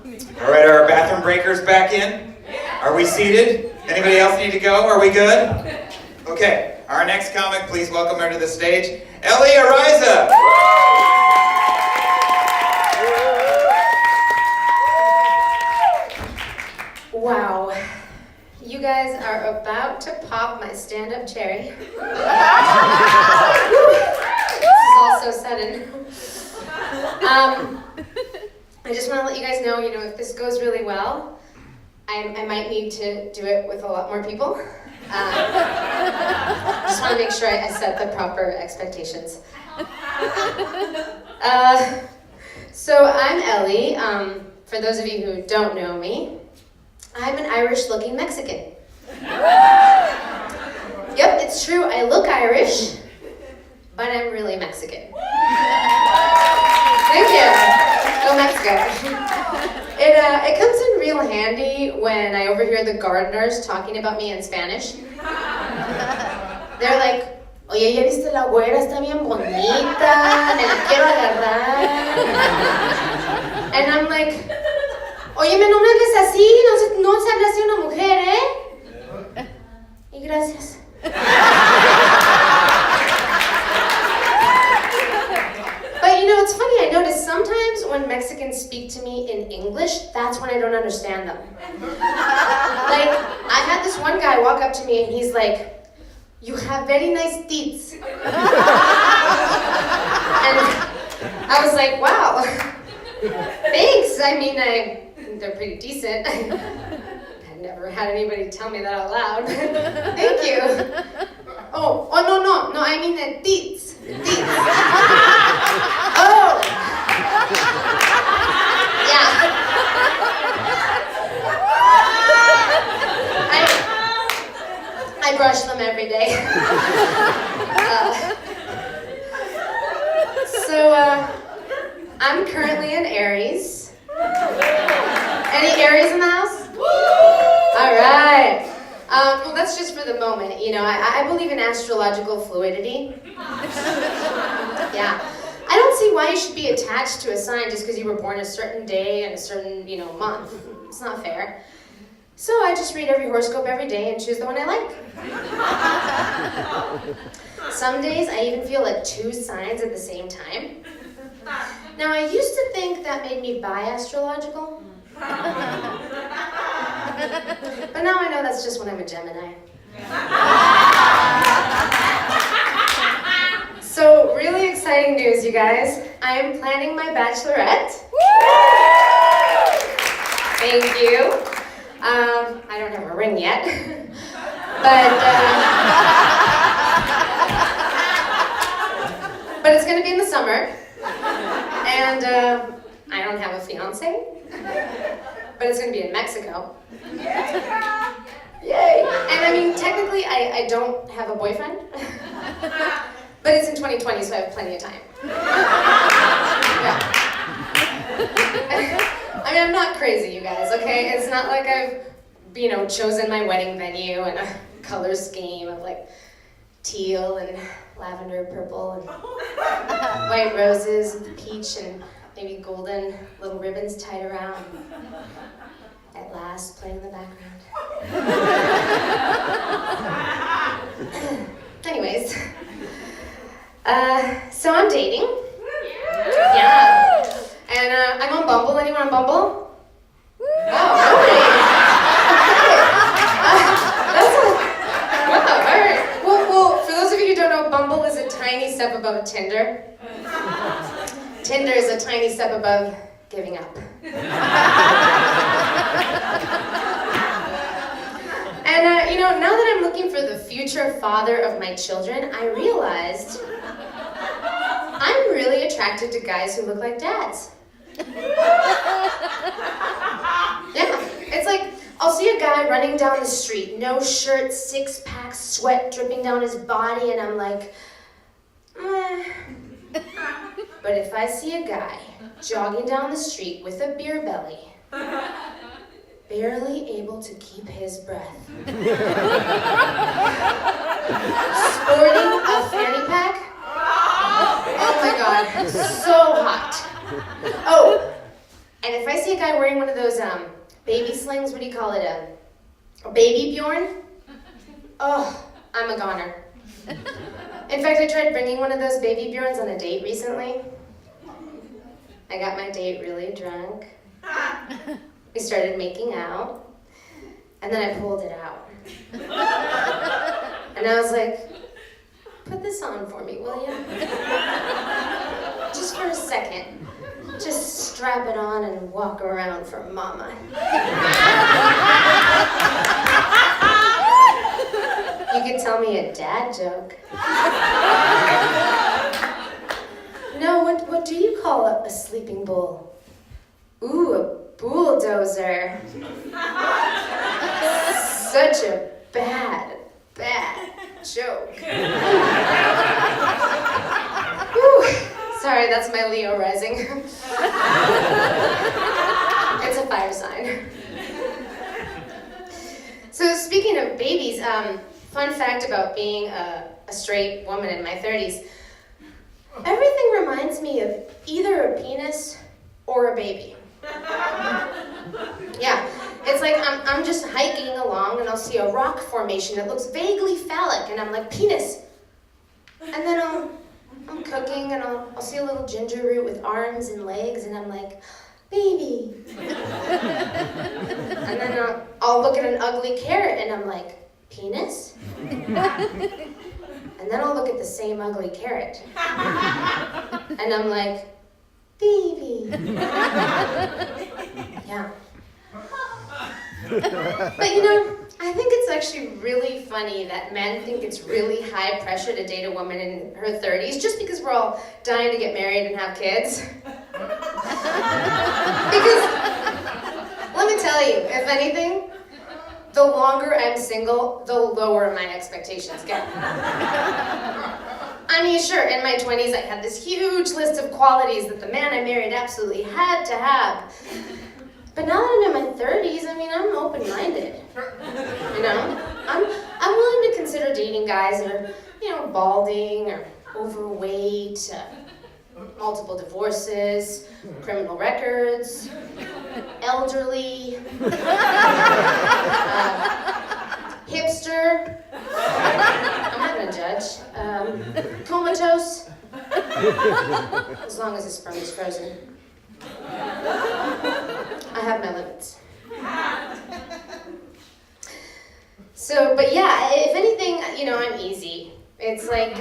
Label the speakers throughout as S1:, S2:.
S1: All right, are our bathroom breakers back in? Are we seated? Anybody else need to go? Are we good? Okay, our next comic, please welcome her to the stage, Ellie Araiza.
S2: Wow, you guys are about to pop my stand-up cherry. This is all so sudden. I just want to let you guys know, if this goes really well, I might need to do it with a lot more people. Just want to make sure I set the proper expectations. So I'm Ellie. For those of you who don't know me, I'm an Irish-looking Mexican. Yep, it's true, I look Irish, but I'm really Mexican. Thank you. Go Mexico. It comes in real handy when I overhear the gardeners talking about me in Spanish. They're like, oye, ¿ya viste la güera? Está bien bonita, me la quiero agarrar. And I'm like, óyeme, no me hables así, no se habla así una mujer, ¿eh? Y gracias. But it's funny, I notice sometimes when Mexicans speak to me in English, that's when I don't understand them. Like, I had this one guy walk up to me and he's like, you have very nice teeth. And I was like, wow, thanks. I mean, they're pretty decent. I've never had anybody tell me that out loud. Thank you. Oh, no, I mean the teeth. Oh. Yeah. I brush them every day. I'm currently an Aries. Any Aries in the house? All right. Well, that's just for the moment. I believe in astrological fluidity. Yeah. I don't see why you should be attached to a sign just because you were born a certain day and a certain, month. It's not fair. So I just read every horoscope every day and choose the one I like. Some days I even feel like two signs at the same time. Now I used to think that made me bi-astrological. But now I know that's just when I'm a Gemini. So really exciting news, you guys. I am planning my bachelorette. Thank you. I don't have a ring yet, but it's gonna be in the summer, and I don't have a fiance, but it's gonna be in Mexico. Yay! And I mean, technically, I don't have a boyfriend, but it's in 2020, so I have plenty of time. Yeah. I mean, I'm not crazy, you guys, okay? It's not like I've, chosen my wedding venue and a color scheme of like teal and lavender, purple, and white roses, and peach, and maybe golden little ribbons tied around. At last, playing in the background. Anyways, so I'm dating. Yeah. And I'm on Bumble. Anyone on Bumble? Oh, nobody. Wow, all right. Well, for those of you who don't know, Bumble is a tiny step above Tinder. Tinder is a tiny step above giving up. And, now that I'm looking for the future father of my children, I realized I'm really attracted to guys who look like dads. Yeah, it's like, I'll see a guy running down the street, no shirt, six-pack, sweat dripping down his body, and I'm like, But if I see a guy jogging down the street with a beer belly, barely able to keep his breath, sporting a fanny pack, oh my God, so hot. Oh, and if I see a guy guy wearing one of those baby slings. What do you call it? A baby Bjorn? Oh, I'm a goner. In fact, I tried bringing one of those baby Bjorns on a date recently. I got my date really drunk. We started making out, and then I pulled it out. And I was like, put this on for me, will you? Just for a second. Just strap it on and walk around for mama. You could tell me a dad joke. No, what do you call a sleeping bull? Ooh, a bulldozer. Such a bad joke. Whew. Sorry, that's my Leo rising. It's a fire sign. So speaking of babies, fun fact about being a straight woman in my 30s, everything reminds me of either a penis or a baby. Yeah, it's like I'm just hiking along and I'll see a rock formation that looks vaguely phallic and I'm like, penis. And then I'm cooking and I'll see a little ginger root with arms and legs and I'm like, baby. And then I'll look at an ugly carrot and I'm like, penis? And then I'll look at the same ugly carrot and I'm like, baby. Yeah. But you know, I think it's actually really funny that men think it's really high pressure to date a woman in her 30s just because we're all dying to get married and have kids. Because, let me tell you, if anything, the longer I'm single, the lower my expectations get. I mean, sure, in my 20s I had this huge list of qualities that the man I married absolutely had to have. But now that I'm in my 30s, I mean, I'm open-minded. You know? I'm willing to consider dating guys that are, you know, balding or overweight, multiple divorces, criminal records, elderly, hipster, I'm not gonna judge, comatose, as long as his sperm is frozen. I have my limits. So, but yeah, if anything, you know, I'm easy. It's like,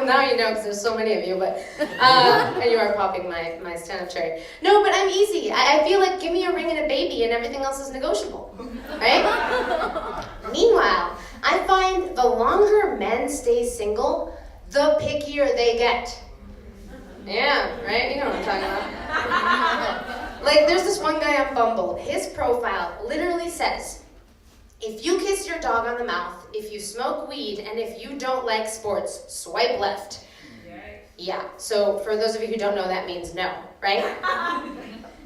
S2: now you know because there's so many of you, but, and you are popping my stand-up cherry. No, but I'm easy. I feel like give me a ring and a baby and everything else is negotiable, right? Meanwhile, I find the longer men stay single, the pickier they get. Yeah, right? You know what I'm talking about. Like, there's this one guy on Bumble. His profile literally says, if you kiss your dog on the mouth, if you smoke weed, and if you don't like sports, swipe left. Yeah, so for those of you who don't know, that means no, right?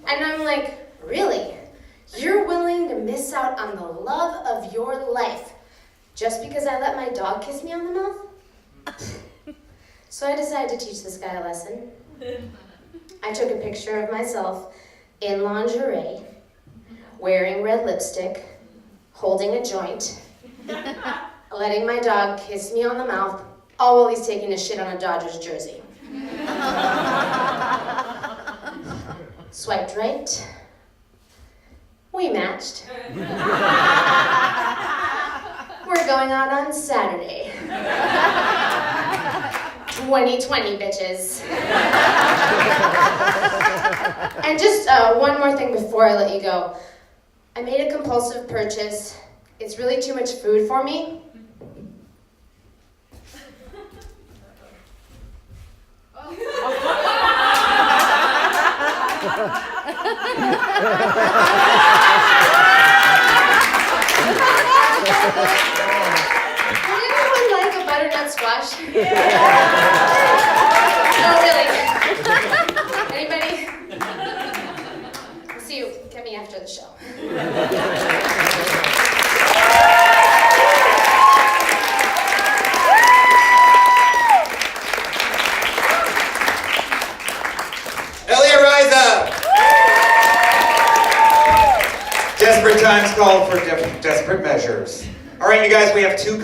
S2: And I'm like, really? You're willing to miss out on the love of your life just because I let my dog kiss me on the mouth? So I decided to teach this guy a lesson. I took a picture of myself in lingerie, wearing red lipstick, holding a joint, letting my dog kiss me on the mouth, all while he's taking a shit on a Dodgers jersey. Swiped right. We matched. We're going out on Saturday. 2020, bitches. And just one more thing before I let you go. I made a compulsive purchase. It's really too much food for me. Would anyone like a butternut squash? No, really. Anybody? See you. Get me after the show.
S1: Desperate times call for desperate measures. All right, you guys, we have two